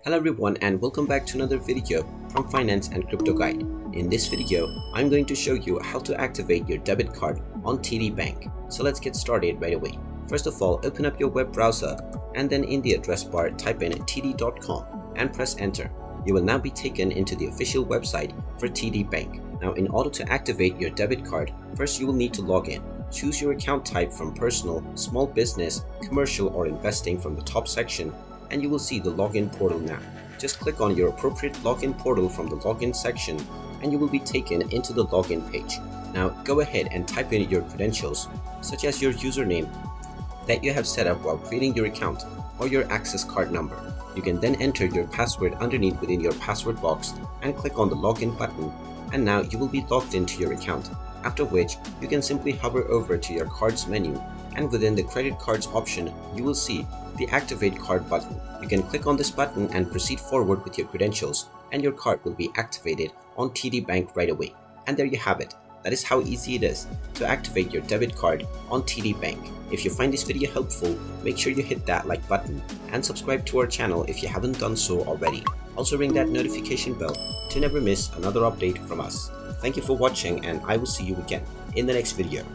Hello everyone and welcome back to another video from Finance and Crypto Guide. In this video, I'm going to show you how to activate your debit card on TD Bank. So let's get started right away. First of all, open up your web browser and then in the address bar type in td.com and press enter. You will now be taken into the official website for TD Bank. Now in order to activate your debit card, first you will need to log in. Choose your account type from personal, small business, commercial or investing from the top section and you will see the login portal now. Just click on your appropriate login portal from the login section and you will be taken into the login page. Now go ahead and type in your credentials such as your username that you have set up while creating your account or your access card number. You can then enter your password underneath within your password box and click on the login button and now you will be logged into your account, after which you can simply hover over to your cards menu and within the credit cards option you will see the activate card button. You can click on this button and proceed forward with your credentials and your card will be activated on TD Bank right away. And there you have it. That is how easy it is to activate your debit card on TD Bank. If you find this video helpful, make sure you hit that like button and subscribe to our channel if you haven't done so already. Also ring that notification bell to never miss another update from us. Thank you for watching and I will see you again in the next video.